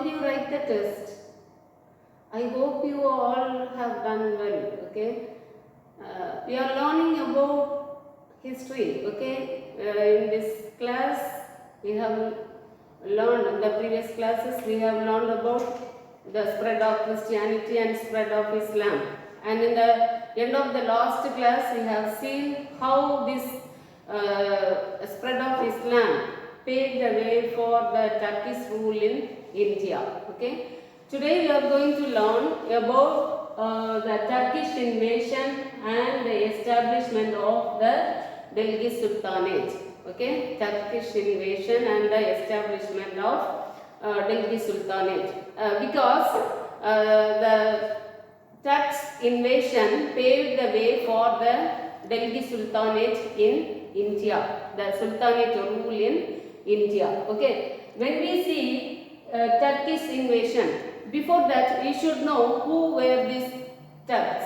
did you write the test? I hope you all have done well. Okay. We are learning about history. Okay. In this class, we have learned in the previous classes. We have learned about the spread of Christianity and spread of Islam. And in the end of the last class, we have seen how this spread of Islam paved the way for the Turkish rule in India. Okay. Today we are going to learn about the Turkish invasion and the establishment of the Delhi Sultanate. Okay, Turkish invasion and the establishment of Delhi Sultanate. Because the Turks invasion paved the way for the Delhi Sultanate in India, the Sultanate rule in India. Okay, when we see Turkish invasion, before that we should know who were these Turks.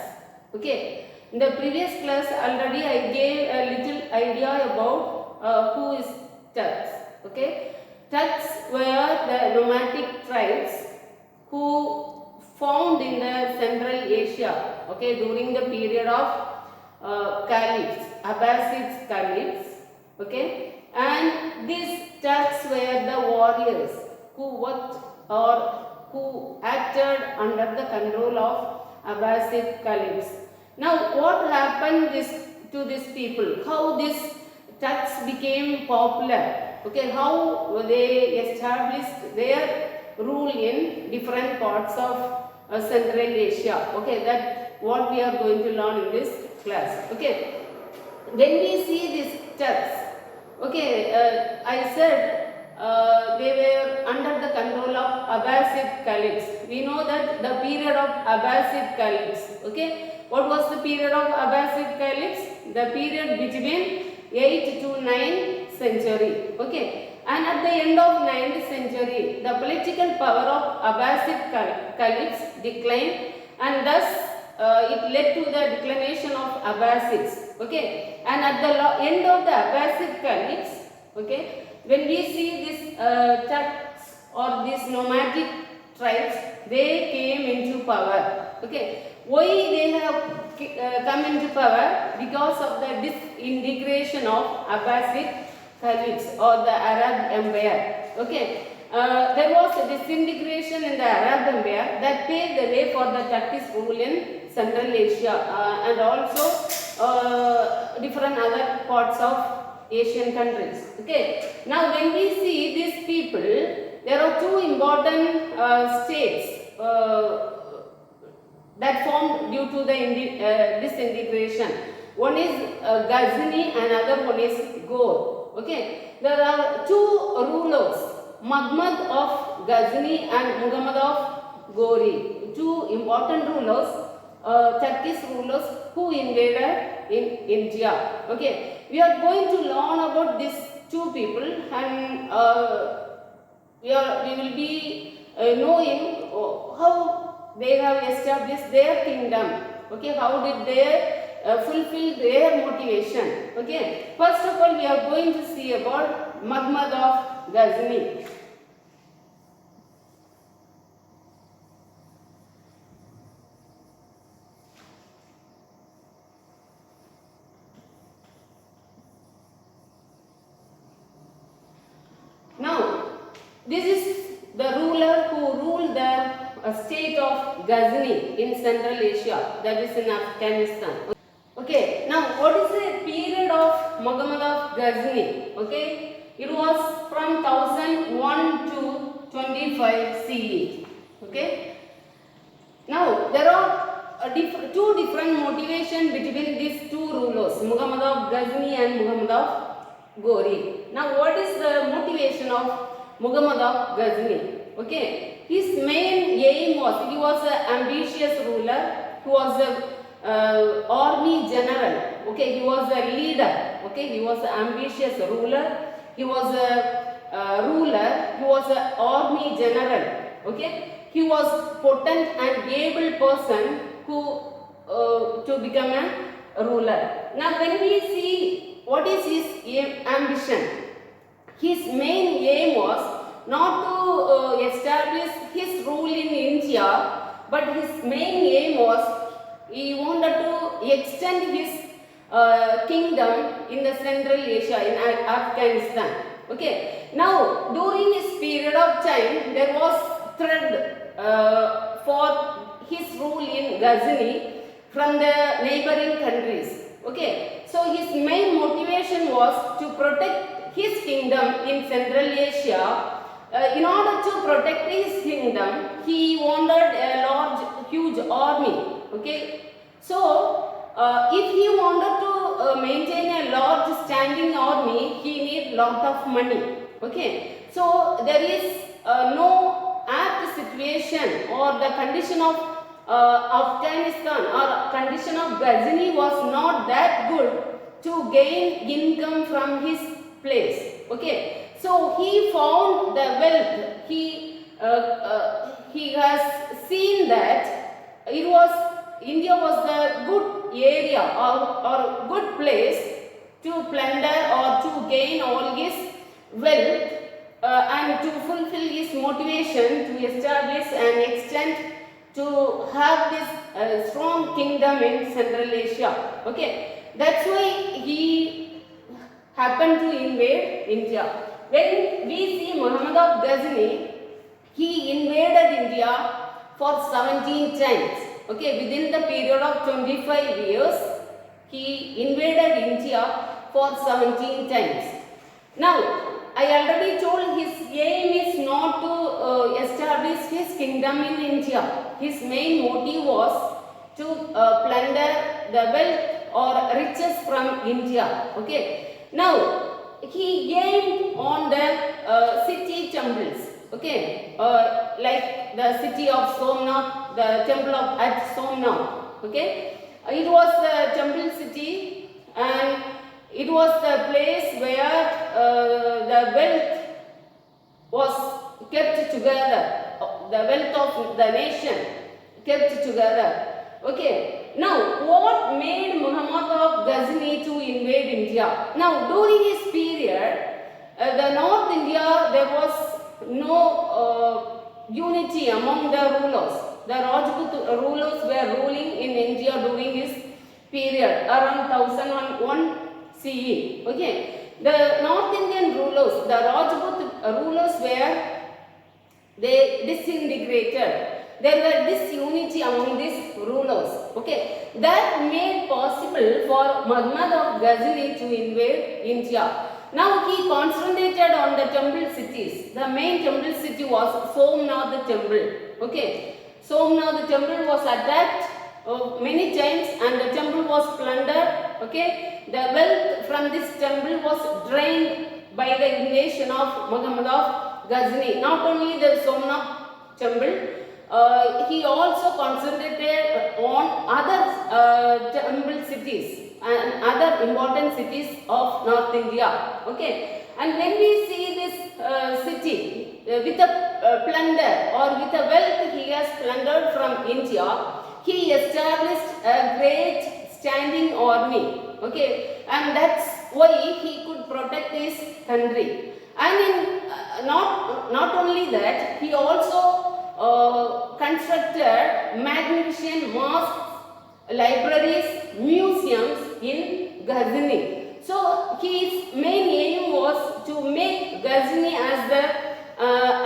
Okay, in the previous class already I gave a little idea about who is Turks. Okay, Turks were the nomadic tribes who found in the Central Asia. Okay, during the period of caliphs, Abbasid caliphs. Okay, and these Turks were the warriors who worked or who acted under the control of Abbasid caliphs. Now, what happened to these people? How these Turks became popular? Okay, how they established their rule in different parts of Central Asia. Okay, that what we are going to learn in this class. Okay, when we see these Turks, okay, I said they were under the control of Abbasid caliphs. We know that the period of Abbasid caliphs. Okay, what was the period of Abbasid caliphs? The period between 8th to 9th century. Okay, and at the end of 9th century, the political power of Abbasid caliphs declined, and thus it led to the declination of Abbasids. Okay, and at the end of the Abbasid caliphs, okay, when we see these Turks or these nomadic tribes, they came into power. Okay, why they have come into power? Because of the disintegration of Abbasid caliphs or the Arab Empire. Okay, there was a disintegration in the Arab Empire that paved the way for the Turkish rule in Central Asia and also different other parts of Asian countries. Okay, now when we see these people, there are two important states that formed due to the disintegration. One is Ghazni and another one is Ghor. Okay, there are two rulers, Muhammad of Ghazni and Muhammad of Ghori, two important rulers, Turkish rulers who invaded in India. Okay, we are going to learn about these two people, and we will be knowing how they have established their kingdom. Okay, how did they fulfill their motivation? Okay, first of all, we are going to see about Muhammad of Ghazni. Now, this is the ruler who ruled the state of Ghazni in Central Asia, that is in Afghanistan. Okay, now what is the period of Muhammad of Ghazni? Okay, it was from 1001 to 25 CE. Okay, now there are two different motivations between these two rulers, Muhammad of Ghazni and Muhammad of Ghori. Now, what is the motivation of Muhammad of Ghazni? Okay, his main aim was, he was an ambitious ruler, he was a army general. Okay, he was a leader. Okay, he was an ambitious ruler, he was a ruler, he was an army general. Okay, he was potent and able person who to become a ruler. Now, when we see what is his ambition, his main aim was not to establish but his main aim was he wanted to extend his kingdom in the Central Asia, in Afghanistan. Okay. Now, during his period of time, there was threat for his rule in Ghazni from the neighboring countries. Okay. So, his main motivation was to protect his kingdom in Central Asia. In order to protect his kingdom, he wanted a large, huge army. Okay. So, if he wanted to maintain a large standing army, he need lot of money. Okay. So, there is no apt situation or the condition of Afghanistan or condition of Ghazni was not that good to gain income from his place. Okay. So, he found the wealth. He has seen that India was the good area or good place to plunder or to gain all his wealth and to fulfill his motivation to establish and extend to have this strong kingdom in Central Asia. Okay, that's why he happened to invade India. When we see Muhammad of Ghazni, he invaded India for 17 times. Okay, within the period of 25 years, he invaded India for 17 times. Now, I already told his aim is not to establish his kingdom in India. His main motive was to plunder the wealth or riches from India. Okay. Now, he aimed on the city temples. Okay, like the city of Somnath, the temple of at Somnath. Okay, it was the temple city and it was the place where the wealth was kept together, the wealth of the nation kept together. Okay, now what made Muhammad of Ghazni to invade India? Now, during his period, the North India, there was no unity among the rulers. The Rajput rulers were ruling in India during his period around 1001 CE. Okay, the North Indian rulers, the Rajput rulers they disintegrated. There were disunity among these rulers. Okay, that made possible for Muhammad of Ghazni to invade India. Now he concentrated on the temple cities. The main temple city was Somnath temple. Okay, Somnath temple was attacked many times and the temple was plundered. Okay, the wealth from this temple was drained by the invasion of Muhammad of Ghazni. Not only the Somnath temple, he also concentrated on other temple cities and other important cities of North India. Okay, and when we see this city with a plunder or with a wealth he has plundered from India, he established a great standing army. Okay, and that's why he could protect his country. And in, not only that, he also constructed magnificent mosques, libraries, museums in Ghazni. So his main aim was to make Ghazni as the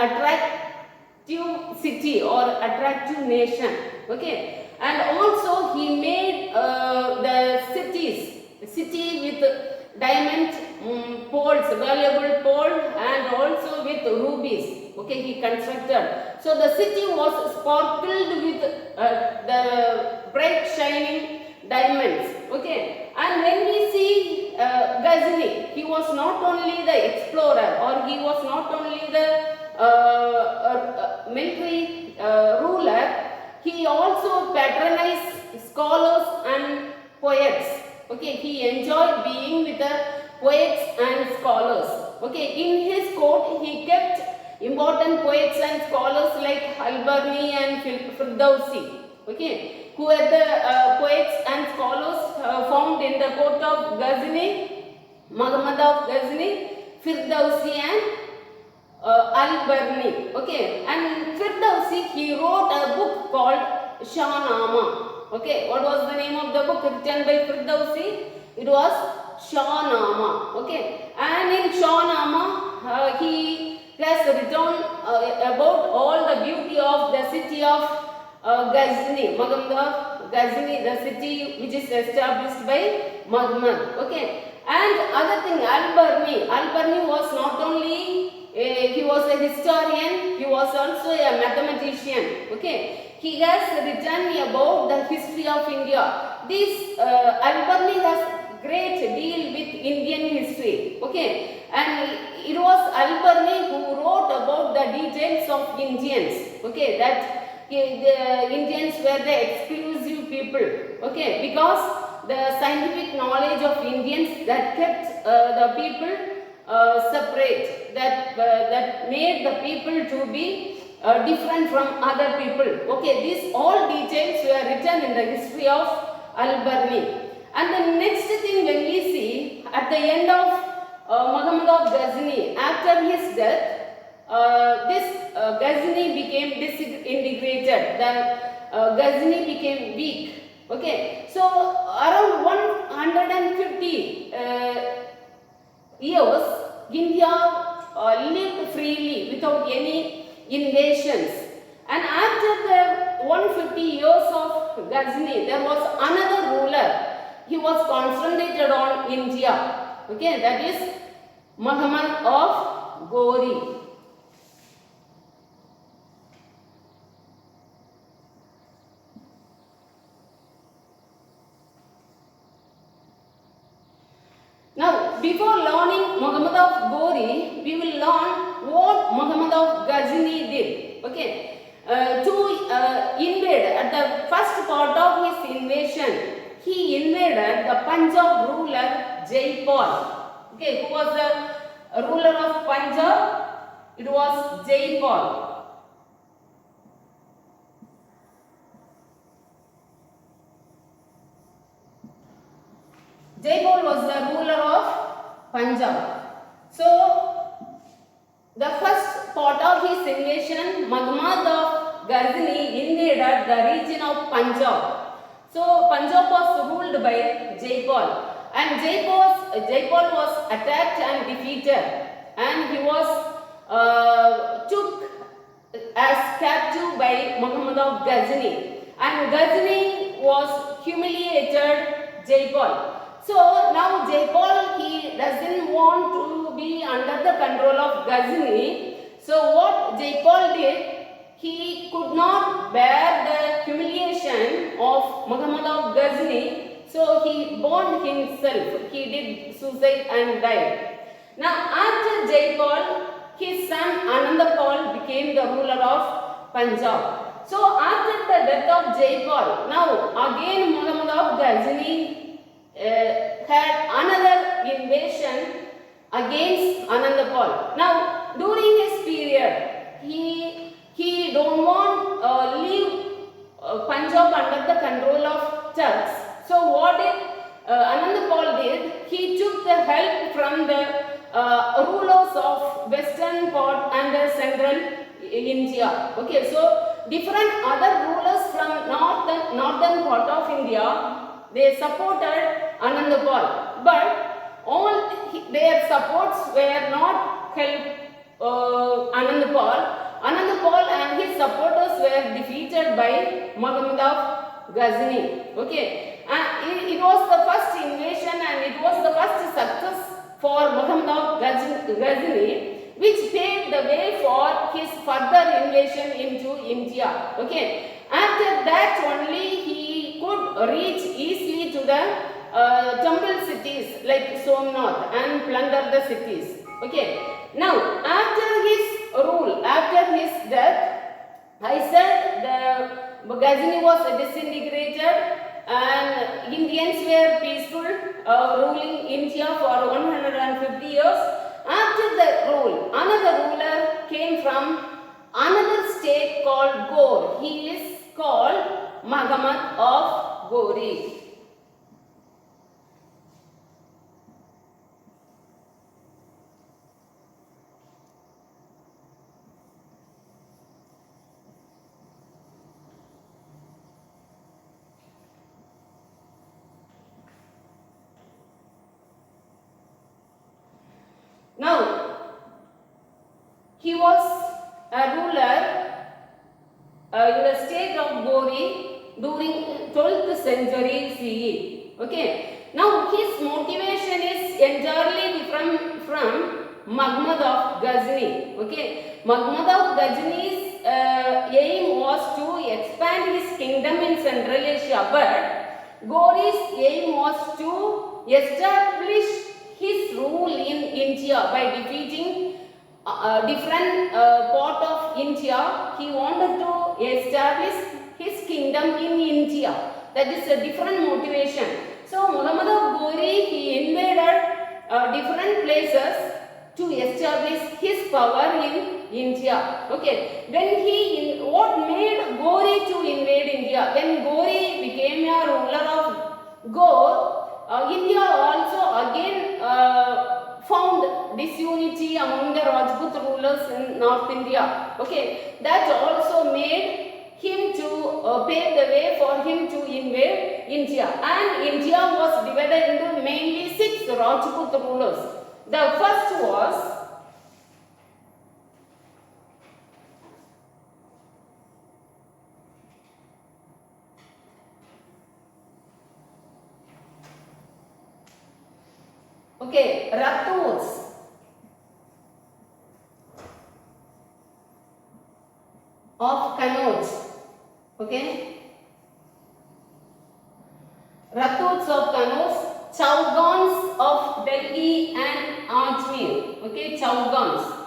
attractive city or attractive nation. Okay, and also he made the city with diamond pearls, valuable pearl, and also with rubies. Okay, he constructed. So the city was sparkled with the bright shining diamonds. Okay, and when we see Ghazni, he was not only the explorer or he was not only the military ruler, he also patronized scholars and poets. Okay, he enjoyed being with the poets and scholars. Okay, in his court he kept important poets and scholars like Al-Biruni and Firdausi. Okay, who are the poets and scholars found in the court of Ghazni, Muhammad of Ghazni, Firdausi and Al-Biruni. Okay, and Firdausi, he wrote a book called Shahnama. Okay, what was the name of the book written by Firdausi? It was Shahnama. Okay, and in Shahnama, he has written about all the beauty of the city of Ghazni, Muhammad of Ghazni, the city which is established by Muhammad. Okay, and other thing, Al-Biruni. Al-Biruni was not only he was a historian, he was also a mathematician. Okay, he has written about the history of India. This Al-Biruni has great deal with Indian history. Okay, and it was Al-Biruni who wrote about the details of Indians. Okay, that the Indians were the exclusive people. Okay, because the scientific knowledge of Indians that kept the people separate, that made the people to be different from other people. Okay, these all details were written in the history of Al-Biruni. And the next thing when we see at the end of Muhammad of Ghazni, after his death, this Ghazni became disintegrated. The Ghazni became weak. Okay, so around 150 years, India lived freely without any invasions. And after the 150 years of Ghazni, there was another ruler. He was concentrated on India. Okay, that is Muhammad of Ghori. Now, before learning Muhammad of Ghori, we will learn what Muhammad of Ghazni did. Okay, to invade at the first part of his invasion, he invaded the Punjab ruler Jaipal. Okay, who was the ruler of Punjab? It was Jaipal. Jaipal was the ruler of Punjab. So, the first part of his invasion, Muhammad of Ghazni invaded the region of Punjab. So, Punjab was ruled by Jaipal, and Jaipal was attacked and defeated, and he was took as captive by Muhammad of Ghazni, and Ghazni was humiliated Jaipal. So now Jaipal, he doesn't want to be under the control of Ghazni. So what Jaipal did, he could not bear the humiliation of Muhammad of Ghazni. So he burned himself. He did suicide and died. Now after Jaipal, his son Anandapal became the ruler of Punjab. So after the death of Jaipal, now again Muhammad of Ghazni had another invasion against Anandapal. Now, during his period, he don't want leave Punjab under the control of Turks. So, what did Anandapal did? He took the help from the rulers of western part and the central India. Okay, so different other rulers from northern part of India, they supported Anandapal, but all their supports were not help Anandapal. Anandapal and his supporters were defeated by Muhammad of Ghazni. Okay, and it was the first invasion and it was the first success for Muhammad of Ghazni, which paved the way for his further invasion into India. Okay, after that only he could reach easily to the temple cities like Somnath and plunder the cities. Okay, now after his rule, after his death, I said the Ghazni was disintegrated and Indians were peaceful, ruling India for 150 years. After the rule, another ruler came from another state called Ghor. He is called Muhammad of Ghori. he was a ruler in the state of Gori during 12th century CE. Okay. Now his motivation is entirely different from Muhammad of Ghazni. Okay. Muhammad of Ghazni's aim was to expand his kingdom in Central Asia, but Gori's aim was to establish his rule in India by defeating different part of India. He wanted to establish his kingdom in India. That is a different motivation. So Muhammad of Ghori, he invaded different places to establish his power in India. Okay. What made Ghori to invade India? When Ghori became a ruler of Gaur, India also again found disunity among the Rajput rulers in North India. Okay, that also made him to pave the way for him to invade India. And India was divided into mainly 6 Rajput rulers. The first was Rajputs. Of Kannauj. Okay. Rajputs of Kannauj, Chaugans of Delhi and Ajmer. Okay, Chaugans.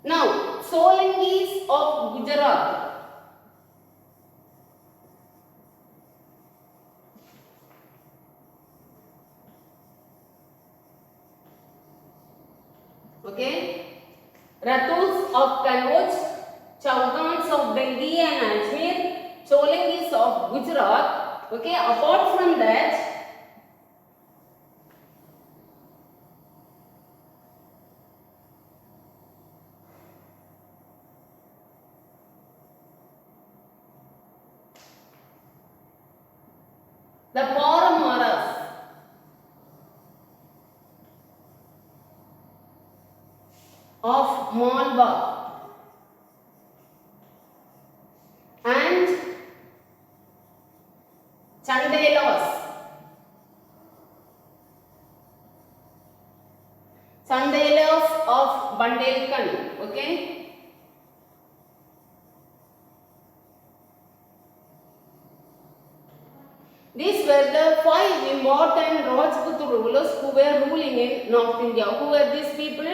Now, Solangis of Gujarat. Okay. Rajputs of Kannauj, Chaugans of Delhi and Ajmer, Solangis of Gujarat. Okay. Apart from that, the Paramaras of Malwa and Chandelas of Bundelkhand. Okay. These were the 5 important Rajput rulers who were ruling in North India. Who were these people?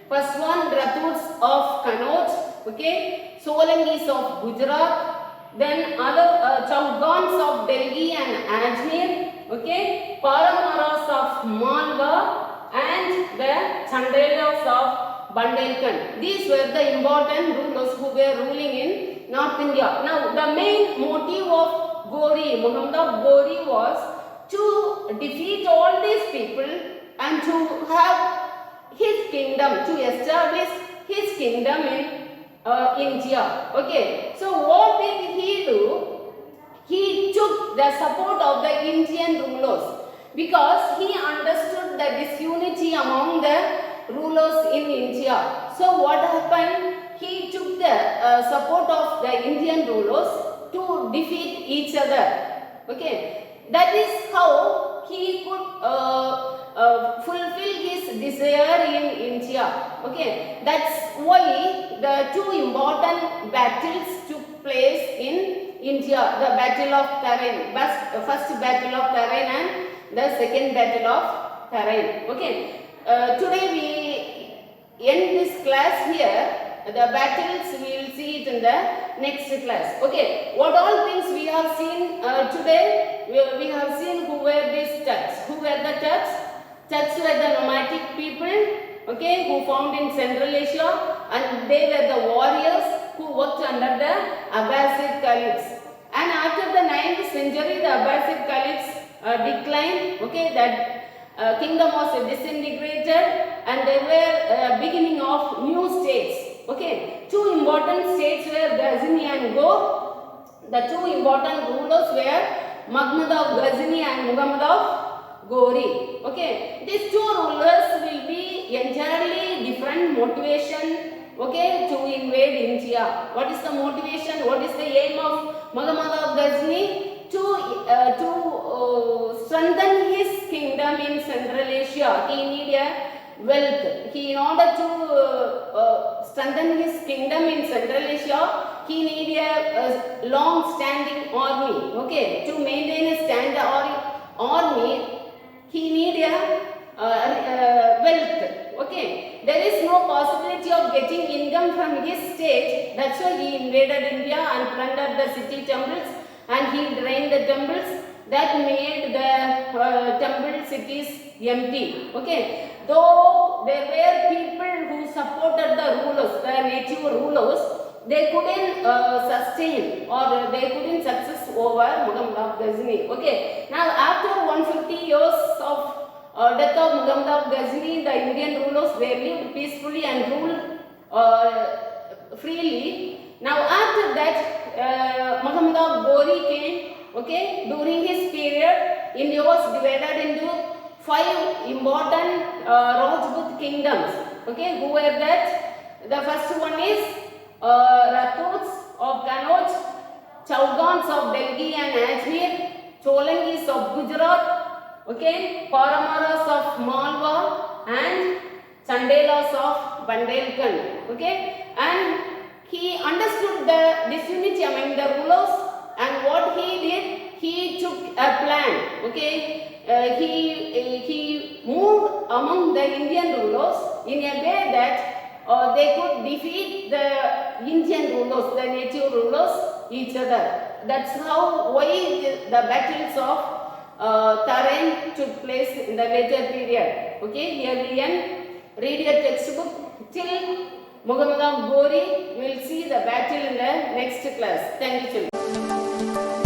First one, Rajputs of Kannauj, okay, Solangis of Gujarat, then other Chaugans of Delhi and Ajmer, okay, Paramaras of Malwa and the Chandelas of Bundelkhand. These were the important rulers who were ruling in North India. Now, the main motive of Muhammad of Ghori was to defeat all these people and to have his kingdom, to establish his kingdom in India. Okay, so what did he do? He took the support of the Indian rulers because he understood the disunity among the rulers in India. So what happened? He took the support of the Indian rulers to defeat each other. Okay, that is how he could fulfill his desire in India. Okay, that's why the 2 important battles took place in India. The Battle of Tarain, first Battle of Tarain and the second Battle of Tarain. Okay, today we end this class here. The battles we will see it in the next class. Okay, what all things we have seen today? We have seen who were these Turks. Who were the Turks? Turks were the nomadic people, okay, who found in Central Asia, and they were the warriors who worked under the Abbasid Caliphs. And after the 9th century, the Abbasid Caliphs declined. Okay, that kingdom was disintegrated and there were beginning of new states. Okay, two important states were Ghazni and Ghor. The two important rulers were Muhammad of Ghazni and Muhammad of Ghori. Okay, these two rulers will be entirely different motivation. Okay, to invade India. What is the motivation? What is the aim of Muhammad of Ghazni? To strengthen his kingdom in Central Asia. He needed wealth. In order to strengthen his kingdom in Central Asia, he needed a long-standing army. Okay, to maintain a standing army, he needed wealth. Okay, there is no possibility of getting income from his state. That's why he invaded India and plundered the city temples, and he drained the temples. That made the temple cities empty. Okay, though there were people who supported the rulers, the native rulers, they couldn't sustain or they couldn't success over Muhammad of Ghazni. Okay, now after 150 years of death of Muhammad of Ghazni, the Indian rulers were lived peacefully and ruled freely. Now after that, Muhammad of Ghori came. Okay, during his period, India was divided into 5 important Rajput kingdoms. Okay, who were that? The first one is Rajputs of Kannauj, Chaugans of Delhi and Ajmer, Cholangis of Gujarat, okay, Paramaras of Malwa and Chandelas of Bundelkhand. Okay, and he understood the disunity among the rulers, and what he did, he took a plan. Okay, he moved among the Indian rulers in a way that they could defeat the Indian rulers, the native rulers, each other. That's why the battles of Tarain took place in the later period. Okay, here we end. Read your textbook till Muhammad of Ghori. We will see the battle in the next class. Thank you, children.